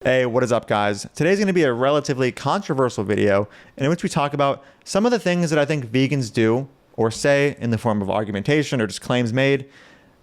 Hey, what is up, guys? Today's going to be a relatively controversial video in which we talk about some of the things that I think vegans do or say in the form of argumentation or just claims made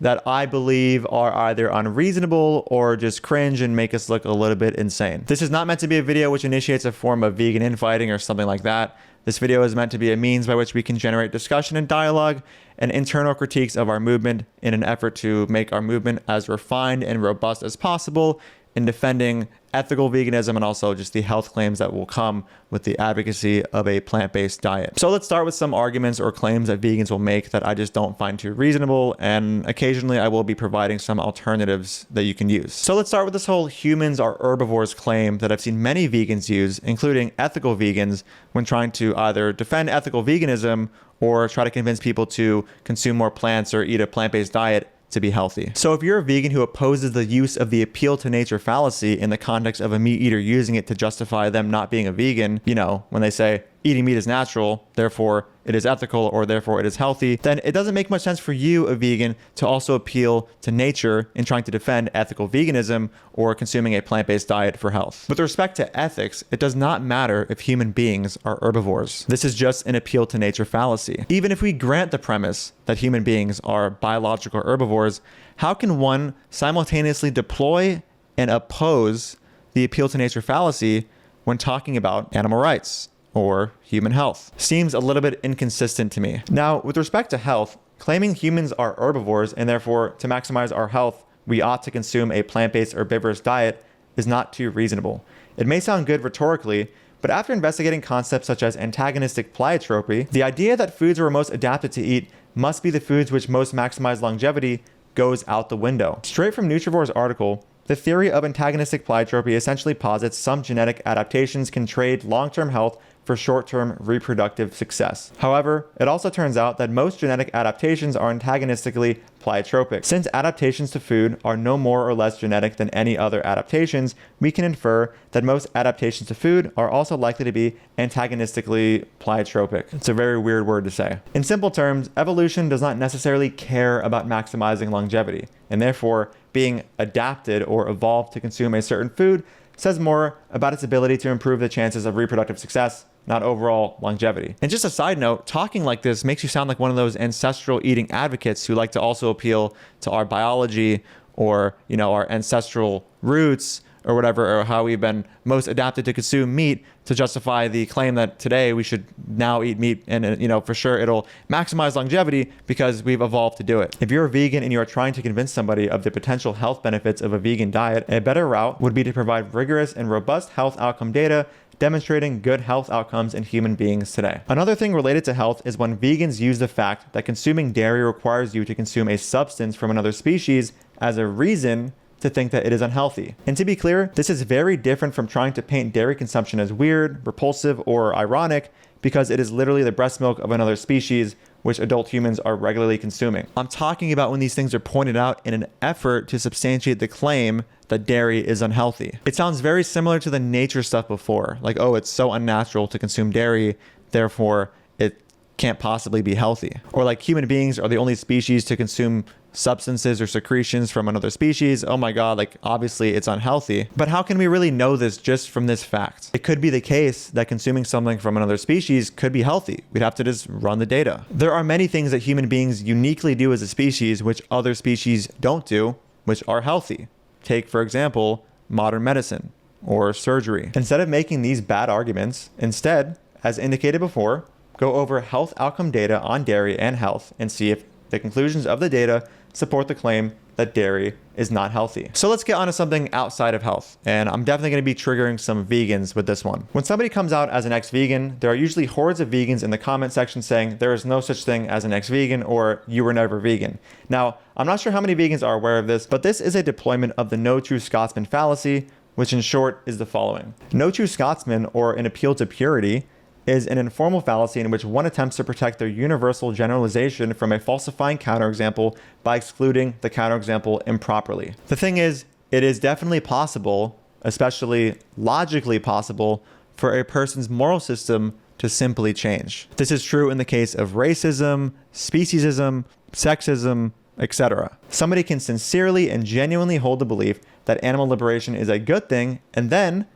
that I believe are either unreasonable or just cringe and make us look a little bit insane. This is not meant to be a video which initiates a form of vegan infighting or something like that. This video is meant to be a means by which we can generate discussion and dialogue and internal critiques of our movement in an effort to make our movement as refined and robust as possible in defending ethical veganism and also just the health claims that will come with the advocacy of a plant-based diet. So let's start with some arguments or claims that vegans will make that I just don't find too reasonable, and occasionally I will be providing some alternatives that you can use. So let's start with this whole humans are herbivores claim that I've seen many vegans use, including ethical vegans, when trying to either defend ethical veganism or try to convince people to consume more plants or eat a plant-based diet to be healthy. So if you're a vegan who opposes the use of the appeal to nature fallacy in the context of a meat eater using it to justify them not being a vegan, you know, when they say eating meat is natural, therefore it is ethical, or therefore it is healthy, then it doesn't make much sense for you, a vegan, to also appeal to nature in trying to defend ethical veganism or consuming a plant-based diet for health. With respect to ethics, it does not matter if human beings are herbivores. This is just an appeal to nature fallacy. Even if we grant the premise that human beings are biological herbivores, how can one simultaneously deploy and oppose the appeal to nature fallacy when talking about animal rights or human health? Seems a little bit inconsistent to me. Now, with respect to health, claiming humans are herbivores and therefore to maximize our health, we ought to consume a plant-based herbivorous diet is not too reasonable. It may sound good rhetorically, but after investigating concepts such as antagonistic pleiotropy, the idea that foods we're most adapted to eat must be the foods which most maximize longevity goes out the window. Straight from Nutrivore's article, the theory of antagonistic pleiotropy essentially posits some genetic adaptations can trade long-term health for short-term reproductive success. However, it also turns out that most genetic adaptations are antagonistically pleiotropic. Since adaptations to food are no more or less genetic than any other adaptations, we can infer that most adaptations to food are also likely to be antagonistically pleiotropic. It's a very weird word to say. In simple terms, evolution does not necessarily care about maximizing longevity, and therefore being adapted or evolved to consume a certain food says more about its ability to improve the chances of reproductive success, not overall longevity. And just a side note, talking like this makes you sound like one of those ancestral eating advocates who like to also appeal to our biology or, you know, our ancestral roots or whatever, or how we've been most adapted to consume meat to justify the claim that today we should now eat meat and, you know, for sure it'll maximize longevity because we've evolved to do it. If you're a vegan and you are trying to convince somebody of the potential health benefits of a vegan diet, a better route would be to provide rigorous and robust health outcome data demonstrating good health outcomes in human beings today. Another thing related to health is when vegans use the fact that consuming dairy requires you to consume a substance from another species as a reason to think that it is unhealthy. And to be clear, this is very different from trying to paint dairy consumption as weird, repulsive, or ironic, because it is literally the breast milk of another species which adult humans are regularly consuming. I'm talking about when these things are pointed out in an effort to substantiate the claim that dairy is unhealthy. It sounds very similar to the nature stuff before, like, oh, it's so unnatural to consume dairy, therefore it can't possibly be healthy. Or like human beings are the only species to consume substances or secretions from another species. Oh my God, like obviously it's unhealthy. But how can we really know this just from this fact? It could be the case that consuming something from another species could be healthy. We'd have to just run the data. There are many things that human beings uniquely do as a species which other species don't do, which are healthy. Take, for example, modern medicine or surgery. Instead of making these bad arguments, instead, as indicated before, go over health outcome data on dairy and health and see if the conclusions of the data support the claim that dairy is not healthy. So let's get onto something outside of health, and I'm definitely going to be triggering some vegans with this one. When somebody comes out as an ex-vegan, there are usually hordes of vegans in the comment section saying there is no such thing as an ex-vegan or you were never vegan. Now, I'm not sure how many vegans are aware of this, but this is a deployment of the no true Scotsman fallacy, which in short is the following. No true Scotsman, or an appeal to purity, is an informal fallacy in which one attempts to protect their universal generalization from a falsifying counterexample by excluding the counterexample improperly. The thing is, it is definitely possible, especially logically possible, for a person's moral system to simply change. This is true in the case of racism, speciesism, sexism, etc. Somebody can sincerely and genuinely hold the belief that animal liberation is a good thing, and then,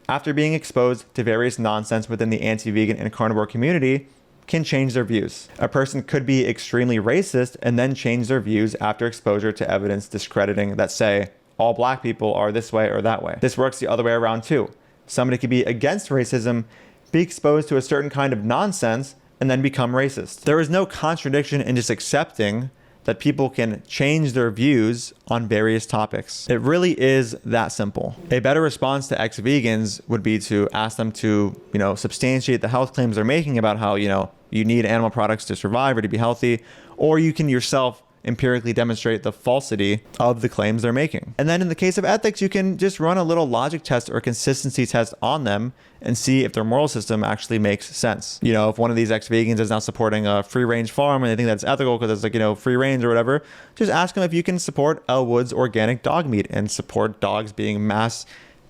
after being exposed to various nonsense within the anti-vegan and carnivore community, can change their views. A person could be extremely racist and then change their views after exposure to evidence discrediting that say, all black people are this way or that way. This works the other way around too. Somebody could be against racism, be exposed to a certain kind of nonsense, and then become racist. There is no contradiction in just accepting that people can change their views on various topics. It really is that simple. A better response to ex-vegans would be to ask them to, substantiate the health claims they're making about how, you need animal products to survive or to be healthy, or you can yourself empirically demonstrate the falsity of the claims they're making. And then in the case of ethics, you can just run a little logic test or consistency test on them and see if their moral system actually makes sense. If one of these ex-vegans is now supporting a free-range farm and they think that's ethical because it's free range or whatever, just ask them if you can support Elle Woods organic dog meat and support dogs being mass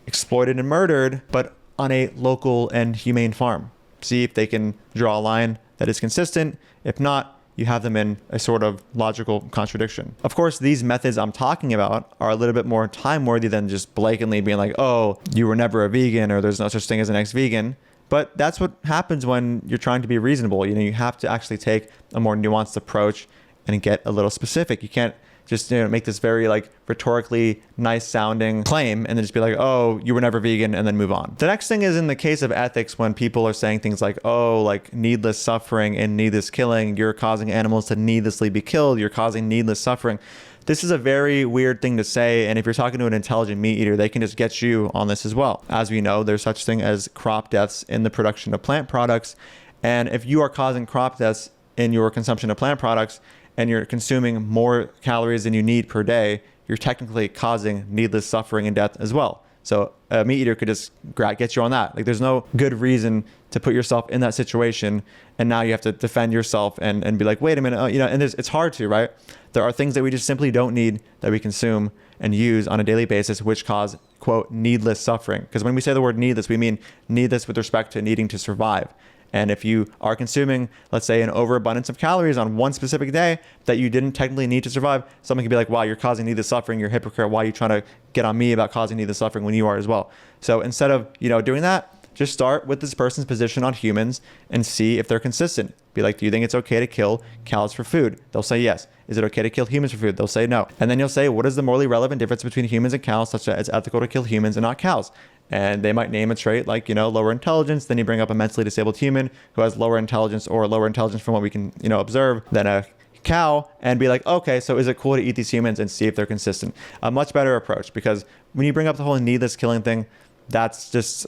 exploited and murdered, but on a local and humane farm. See if they can draw a line that is consistent. If not, you have them in a sort of logical contradiction. Of course, these methods I'm talking about are a little bit more time-worthy than just blatantly being like, oh, you were never a vegan or there's no such thing as an ex-vegan. But that's what happens when you're trying to be reasonable. You have to actually take a more nuanced approach and get a little specific. You can't just make this very rhetorically nice sounding claim and then just be like, oh, you were never vegan, and then move on. The next thing is in the case of ethics, when people are saying things like, oh, needless suffering and needless killing, you're causing animals to needlessly be killed, you're causing needless suffering. This is a very weird thing to say, and if you're talking to an intelligent meat eater, they can just get you on this as well. As we know, there's such thing as crop deaths in the production of plant products, and if you are causing crop deaths in your consumption of plant products, and you're consuming more calories than you need per day, you're technically causing needless suffering and death as well. So a meat eater could just get you on that. There's no good reason to put yourself in that situation, and now you have to defend yourself and be like, wait a minute, and it's hard to, right? There are things that we just simply don't need that we consume and use on a daily basis, which cause, quote, needless suffering. Because when we say the word needless, we mean needless with respect to needing to survive. And if you are consuming, let's say, an overabundance of calories on one specific day that you didn't technically need to survive, someone can be like, wow, you're causing needless suffering, you're a hypocrite, why are you trying to get on me about causing needless suffering when you are as well? So instead of, doing that, just start with this person's position on humans and see if they're consistent. Be like, do you think it's okay to kill cows for food? They'll say yes. Is it okay to kill humans for food? They'll say no. And then you'll say, what is the morally relevant difference between humans and cows such that it's ethical to kill humans and not cows? And they might name a trait like, lower intelligence. Then you bring up a mentally disabled human who has lower intelligence from what we can, observe than a cow, and be like, okay, so is it cool to eat these humans, and see if they're consistent? A much better approach, because when you bring up the whole needless killing thing, that's just,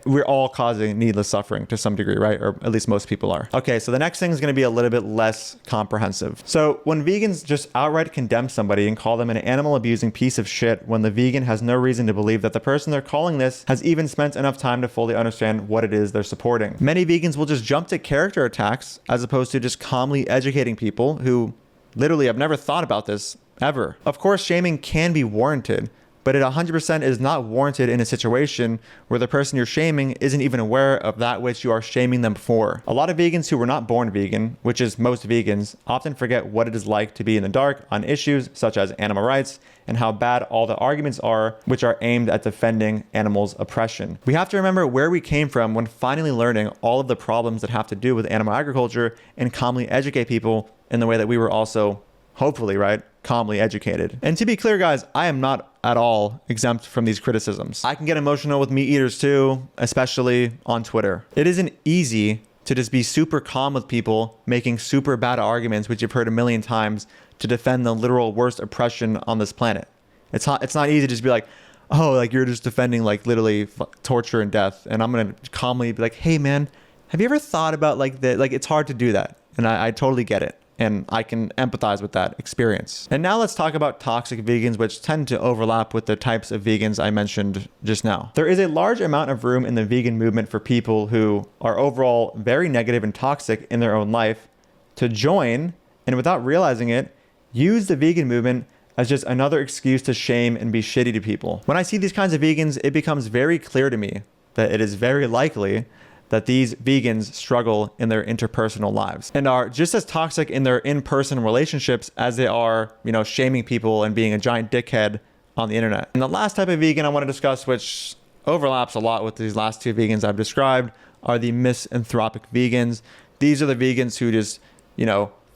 we're all causing needless suffering to some degree, right? Or at least most people are. Okay, so the next thing is going to be a little bit less comprehensive. So when vegans just outright condemn somebody and call them an animal abusing piece of shit, when the vegan has no reason to believe that the person they're calling this has even spent enough time to fully understand what it is they're supporting. Many vegans will just jump to character attacks as opposed to just calmly educating people who literally have never thought about this ever. Of course, shaming can be warranted, but it 100% is not warranted in a situation where the person you're shaming isn't even aware of that which you are shaming them for. A lot of vegans who were not born vegan, which is most vegans, often forget what it is like to be in the dark on issues such as animal rights and how bad all the arguments are which are aimed at defending animals' oppression. We have to remember where we came from when finally learning all of the problems that have to do with animal agriculture and calmly educate people in the way that we were also, hopefully, right, calmly educated. And to be clear, guys, I am not at all exempt from these criticisms. I can get emotional with meat eaters too, especially on Twitter. It isn't easy to just be super calm with people making super bad arguments, which you've heard a million times, to defend the literal worst oppression on this planet. It's not easy to just be like, oh, you're just defending literally torture and death. And I'm going to calmly be like, hey man, have you ever thought about it's hard to do that. And I totally get it. And I can empathize with that experience. And now let's talk about toxic vegans, which tend to overlap with the types of vegans I mentioned just now. There is a large amount of room in the vegan movement for people who are overall very negative and toxic in their own life to join, and without realizing it, use the vegan movement as just another excuse to shame and be shitty to people. When I see these kinds of vegans, it becomes very clear to me that it is very likely that these vegans struggle in their interpersonal lives and are just as toxic in their in-person relationships as they are, shaming people and being a giant dickhead on the internet. And the last type of vegan I want to discuss, which overlaps a lot with these last two vegans I've described, are the misanthropic vegans. These are the vegans who just,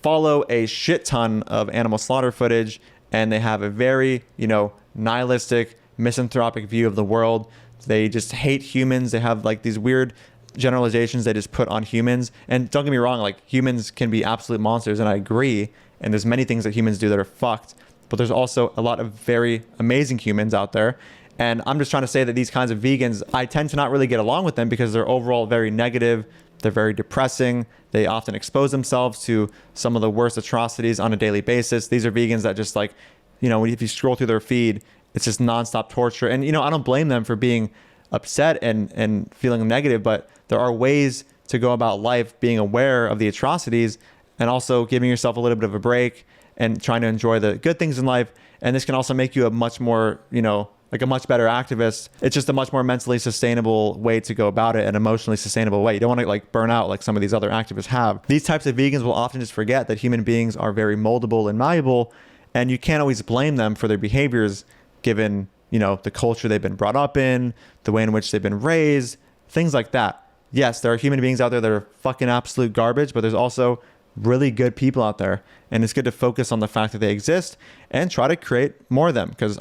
follow a shit ton of animal slaughter footage, and they have a very, nihilistic, misanthropic view of the world. They just hate humans. They have like these weird generalizations they just put on humans. And don't get me wrong, like humans can be absolute monsters, and I agree. And there's many things that humans do that are fucked, but there's also a lot of very amazing humans out there. And I'm just trying to say that these kinds of vegans, I tend to not really get along with them because they're overall very negative. They're very depressing. They often expose themselves to some of the worst atrocities on a daily basis. These are vegans that just like, if you scroll through their feed, it's just nonstop torture. And, I don't blame them for being upset and feeling negative, but there are ways to go about life being aware of the atrocities and also giving yourself a little bit of a break and trying to enjoy the good things in life. And this can also make you a much more, like a much better activist. It's just a much more mentally sustainable way to go about it, an emotionally sustainable way. You don't want to like burn out like some of these other activists have. These types of vegans will often just forget that human beings are very moldable and malleable, and you can't always blame them for their behaviors given, the culture they've been brought up in, the way in which they've been raised, things like that. Yes, there are human beings out there that are fucking absolute garbage, but there's also really good people out there, and it's good to focus on the fact that they exist and try to create more of them, because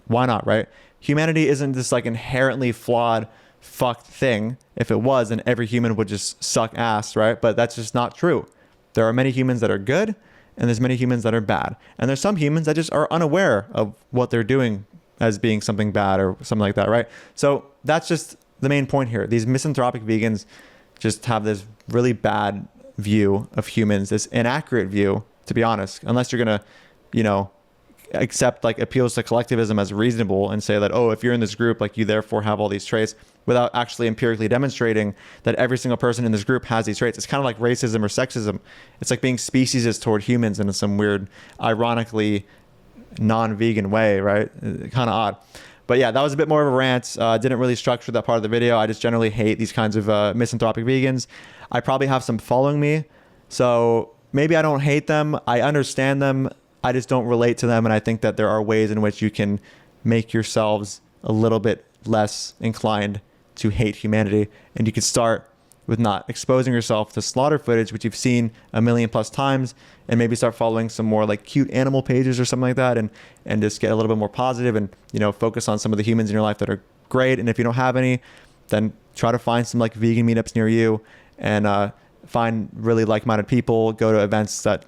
why not, right? Humanity isn't this like inherently flawed fucked thing. If it was, then every human would just suck ass, right? But that's just not true. There are many humans that are good, and there's many humans that are bad, and there's some humans that just are unaware of what they're doing as being something bad or something like that, right? So that's just the main point here. These misanthropic vegans just have this really bad view of humans, this inaccurate view, to be honest, unless you're gonna, accept like appeals to collectivism as reasonable and say that, oh, if you're in this group, like you therefore have all these traits, without actually empirically demonstrating that every single person in this group has these traits. It's kind of like racism or sexism. It's like being speciesist toward humans in some weird, ironically non-vegan way, right? Kind of odd. But yeah, that was a bit more of a rant. Didn't really structure that part of the video. I just generally hate these kinds of misanthropic vegans. I probably have some following me, so maybe I don't hate them. I understand them. I just don't relate to them. And I think that there are ways in which you can make yourselves a little bit less inclined to hate humanity. And you can start with not exposing yourself to slaughter footage, which you've seen a million plus times, and maybe start following some more like cute animal pages or something like that, and just get a little bit more positive and, focus on some of the humans in your life that are great. And if you don't have any, then try to find some like vegan meetups near you and find really like-minded people, go to events that,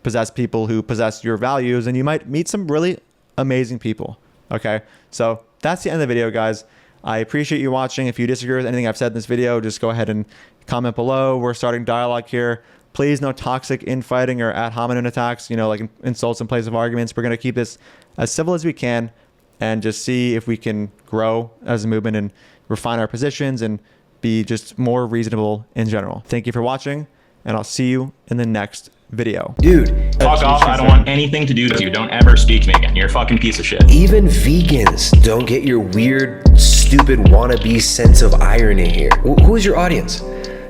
possess people who possess your values, and you might meet some really amazing people. Okay, so that's the end of the video, guys. I appreciate you watching. If you disagree with anything I've said in this video, just go ahead and comment below. We're starting dialogue here. Please, no toxic infighting or ad hominem attacks, like insults in place of arguments. We're going to keep this as civil as we can and just see if we can grow as a movement and refine our positions and be just more reasonable in general. Thank you for watching, and I'll see you in the next video. Dude, fuck off. I don't want anything to do with you. Don't ever speak to me again. You're a fucking piece of shit. Even vegans don't get your weird, stupid wannabe sense of irony here. Who is your audience?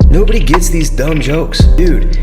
Nobody gets these dumb jokes. Dude,